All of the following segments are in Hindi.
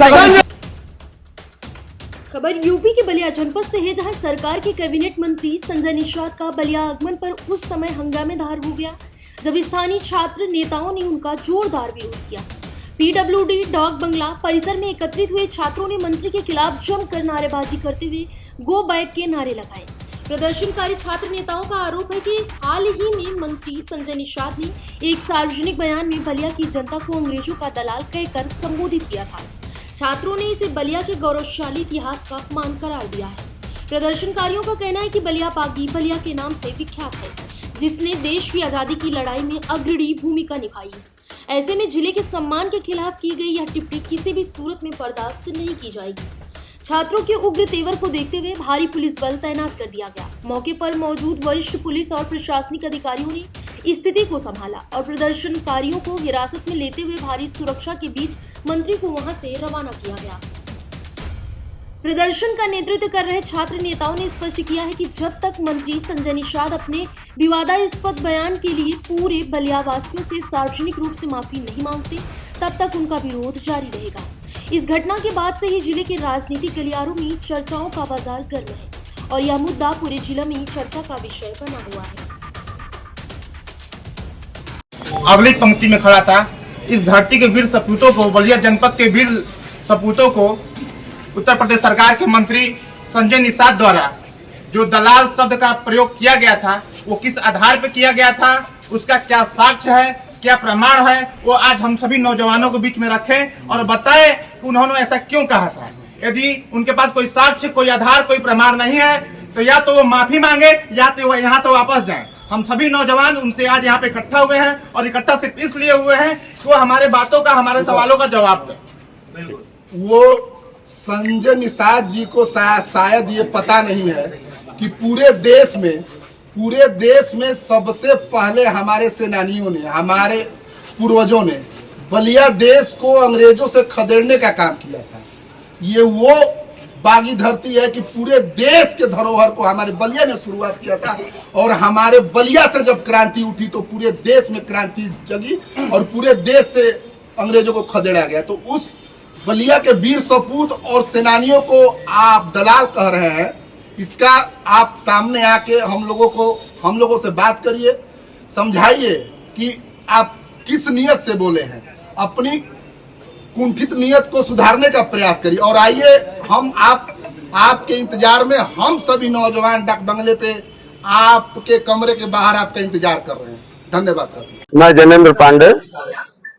पड़ेगा। खबर यूपी के बलिया जनपद से है, जहां सरकार के कैबिनेट मंत्री संजय निषाद का बलिया आगमन पर उस समय हंगामेदार हो गया जब स्थानीय छात्र नेताओं ने उनका जोरदार विरोध किया। पीडब्ल्यूडी डाक बंगला परिसर में एकत्रित हुए छात्रों ने मंत्री के खिलाफ जमकर नारेबाजी करते हुए गो बैक के नारे लगाए। प्रदर्शनकारी छात्र नेताओं का आरोप है कि हाल ही में मंत्री संजय निषाद ने एक सार्वजनिक बयान में बलिया की जनता को अंग्रेजों का दलाल कहकर संबोधित किया था। छात्रों ने इसे बलिया के गौरवशाली इतिहास का अपमान करार दिया है। प्रदर्शनकारियों का कहना है कि बलिया पागी बलिया के नाम से विख्यात है, जिसने देश की आजादी की लड़ाई में अग्रणी भूमिका निभाई है। ऐसे में जिले के सम्मान के खिलाफ की गई यह टिप्पणी किसी भी सूरत में बर्दाश्त नहीं की जाएगी। छात्रों के उग्र तेवर को देखते हुए भारी पुलिस बल तैनात कर दिया गया। मौके पर मौजूद वरिष्ठ पुलिस और प्रशासनिक अधिकारियों ने स्थिति को संभाला और प्रदर्शनकारियों को हिरासत में लेते हुए भारी सुरक्षा के बीच मंत्री को वहां से रवाना किया गया। प्रदर्शन का नेतृत्व कर रहे छात्र नेताओं ने स्पष्ट किया है कि जब तक मंत्री संजय निषाद अपने विवादास्पद बयान के लिए पूरे बलिया वासियों से सार्वजनिक रूप से माफी नहीं मांगते, तब तक उनका विरोध जारी रहेगा। इस घटना के बाद से ही जिले के राजनीतिक गलियारों में चर्चाओं का बाजार गर्म है और यह मुद्दा पूरे जिले में चर्चा का विषय बना हुआ है। अगली पंक्ति में खड़ा था। इस धरती के वीर सपूतों को, बलिया जनपद के वीर सपूतों को उत्तर प्रदेश सरकार के मंत्री संजय निषाद द्वारा जो दलाल शब्द का प्रयोग किया गया था, वो किस आधार पर किया गया था, उसका क्या साक्ष्य है, क्या प्रमाण है, वो आज हम सभी नौजवानों के बीच में रखें और बताएं कि उन्होंने ऐसा क्यों कहा था। यदि उनके पास कोई साक्ष्य, कोई आधार, कोई प्रमाण नहीं है तो या तो वो माफी मांगे या तो वो यहाँ से वापस जाएं। हम सभी नौजवान उनसे आज यहाँ पे इकट्ठा हुए हैं और इकट्ठा सिर्फ इसलिए हुए हैं कि वो हमारे बातों का, हमारे सवालों का जवाब दें। वो संजय निषाद जी को शायद ये पता नहीं है कि पूरे देश में सबसे पहले हमारे सेनानियों ने, हमारे पूर्वजों ने बलिया देश को अंग्रेजों से खदेड़ने का काम किया था। ये वो बागी धरती है कि पूरे देश के धरोहर को हमारे बलिया ने शुरुआत किया था और हमारे बलिया से जब क्रांति उठी तो पूरे देश में क्रांति जगी और पूरे देश से अंग्रेजों को खदेड़ा गया। तो उस बलिया के वीर सपूत और सेनानियों को आप दलाल कह रहे हैं, इसका आप सामने आके हम लोगों से बात करिए, समझाइए कि आप किस नियत से बोले हैं, अपनी कुंठित नियत को सुधारने का प्रयास करिए। और आइए हम आपके इंतजार में, हम सभी नौजवान डाक बंगले पे आपके कमरे के बाहर आपका इंतजार कर रहे हैं। धन्यवाद सर। मैं जनेंद्र पांडे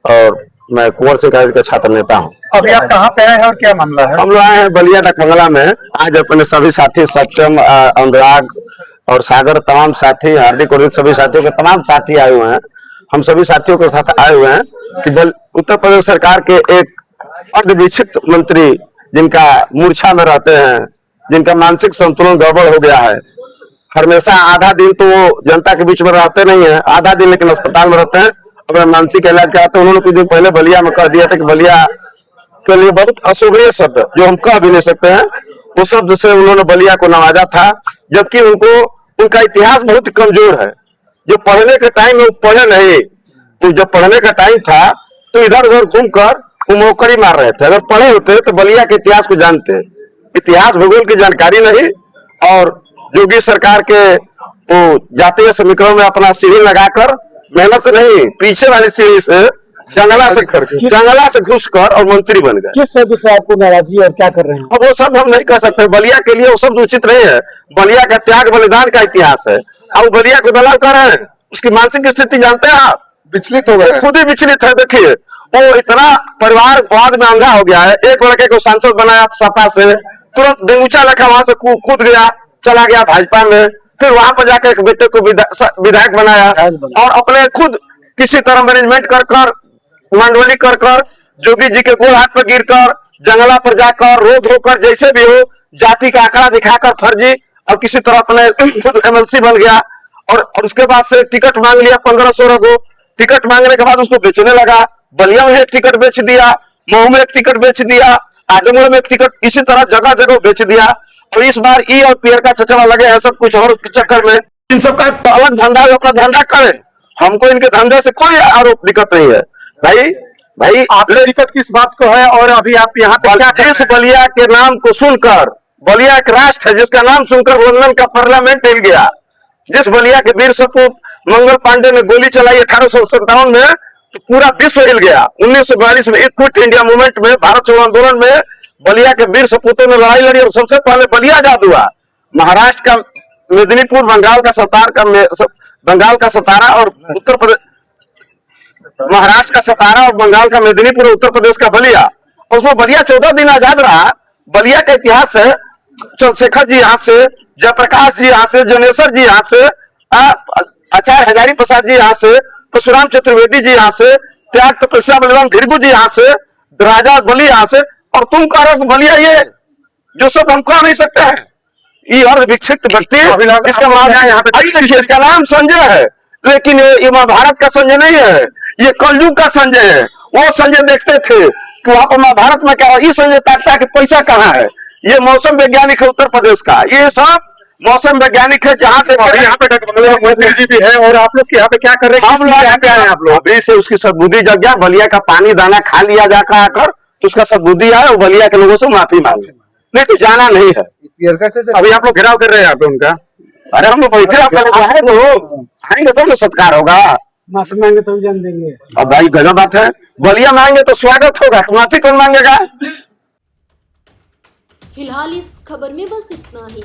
और मैं कुंवर सिंह कॉलेज का छात्र नेता हूँ। अभी आप कहाँ पे आए हैं और क्या मामला है? हम लोग आए हैं बलिया डाक बंगला में। आज अपने सभी साथी सत्यम, अनुराग और सागर, तमाम साथी, हार्दिक और सभी साथियों के तमाम साथी आए हुए हैं। हम सभी साथियों के साथ आए हुए हैं कि उत्तर प्रदेश सरकार के एक अर्धविकसित मंत्री, जिनका मूर्छा में रहते हैं, जिनका मानसिक संतुलन गड़बड़ हो गया है, हमेशा आधा दिन तो वो जनता के बीच में रहते नहीं है, आधा दिन लेकिन अस्पताल में रहते हैं, अपना मानसिक इलाज कराते हैं। उन्होंने कुछ दिन पहले बलिया में कह दिया था कि बलिया के लिए बहुत अशोभनीय शब्द जो हम कह भी नहीं सकते हैं, वो शब्द से उन्होंने बलिया को नवाजा था, जबकि उनका इतिहास बहुत कमजोर है। जो पढ़ने के टाइम में वो पढ़े नहीं, तो जब पढ़ने का टाइम था तो इधर उधर घूमकर वो मौकड़ी मार रहे थे। अगर पढ़े होते तो बलिया के इतिहास को जानते। इतिहास भूगोल की जानकारी नहीं और योगी सरकार के वो जातीय समीकरण में अपना सीढ़ी लगाकर, मेहनत से नहीं, पीछे वाली सीढ़ी से जंगला से घुसकर और मंत्री बन गए। किस सब से आपको नाराजगी और क्या कर रहे हैं? अब वो सब हम नहीं कर सकते। बलिया के लिए वो सब उचित नहीं है। बलिया का त्याग बलिदान का इतिहास है। अब बलिया को दलाल कर रहे हैं, उसकी मानसिक स्थिति जानते हैं आप? विचलित हो गए, खुद ही विचलित है। देखिए वो इतना परिवारवाद में अंधा हो गया है। एक लड़के को सांसद बनाया सपा से, तुरंत डेंगूचा लखा वहां से कूद गया, चला गया भाजपा में, फिर वहां पर जाकर एक बेटे को विधायक बनाया और अपने खुद किसी तरह मैनेजमेंट कर मंडोली कर जोगी जी के गोल हाथ पर गिरकर, जंगला पर जाकर, रो धोकर, जैसे भी हो, जाति का आंकड़ा दिखाकर फर्जी और किसी तरह अपने खुद एमएलसी बन गया और उसके बाद से टिकट मांग लिया 15-16 को। टिकट मांगने के बाद उसको बेचने लगा। बलिया में एक टिकट बेच दिया, मऊ में एक टिकट बेच दिया, आजमगढ़ में एक टिकट, इसी तरह जगह जगह बेच दिया। और इस बार ई और पीयर का चचरा लगे हैं सब कुछ और चक्कर में। इन सब का अलग धंधा, अपना धंधा करें, हमको इनके धंधे से कोई आरोप दिक्कत नहीं है। भाई भाई आपकी दिक्कत किस बात को है और अभी आप यहाँ पे क्या कर जिस रहे हैं? बलिया के नाम को सुनकर, बलिया एक राष्ट्र है जिसका नाम सुनकर लंदन का पार्लियामेंट हिल गया, जिस बलिया के वीर सपूत मंगल पांडे ने गोली चलाई 1857 में, तो पूरा विश्व हिल गया। 1942 में क्विट इंडिया मूवमेंट में, भारत छोड़ो आंदोलन में बलिया के वीर सपूतों ने लड़ाई लड़ी और सबसे पहले बलिया आजाद हुआ। महाराष्ट्र का मेदिनीपुर, बंगाल का सतारा और उत्तर प्रदेश, महाराष्ट्र का सतारा और बंगाल का मेदिनीपुर, उत्तर प्रदेश का बलिया, और उसमें बलिया 14 दिन आजाद रहा। बलिया का इतिहास है, चंद्रशेखर जी यहाँ से, जयप्रकाश जी यहाँ से, जनेश्वर जी यहाँ से, आचार्य हजारी प्रसाद जी यहाँ से, परशुराम चतुर्वेदी जी यहाँ से, त्याग तपस्या बलराम भीरगु जी यहाँ से, राजा बलि यहाँ से, और तुम कह रहे हो बलिया ये जो सब हम कह नहीं सकते हैं। ये और विकसित व्यक्ति, इसका नाम यहाँ पे देखिए, इसका नाम संजय है, लेकिन ये महाभारत का संजय नहीं है, ये कलयुग का संजय है। वो संजय देखते थे कि वहां पर महाभारत में क्या, ये संजय ताकता है कि पैसा कहाँ है। ये मौसम वैज्ञानिक है उत्तर प्रदेश का, ये सब मौसम वैज्ञानिक है। जहाँ पे यहाँ पे डॉक्टर मोदी जी भी है और आप लोग यहाँ पे क्या कर रहे हैं? हम लोग यहाँ पे आए हैं, आप लोग अभी से उसकी सद्बुद्धि जग गया, बलिया का पानी दाना खा लिया जाकर आकर, तो उसका सद्बुद्धि आया, वो बलिया के लोगों से माफी मांगे, नहीं तो जाना नहीं है। अभी आप लोग घेराव कर रहे हैं यहाँ पे उनका? अरे हम लोग बैठे, आप लोग आएंगे तो स्वागत होगा। माफी मांगे तो जान देंगे। अब भाई गजब बात है, बलिया मांगे तो स्वागत होगा, तो माफी कौन मांगेगा? फिलहाल इस खबर में बस इतना ही।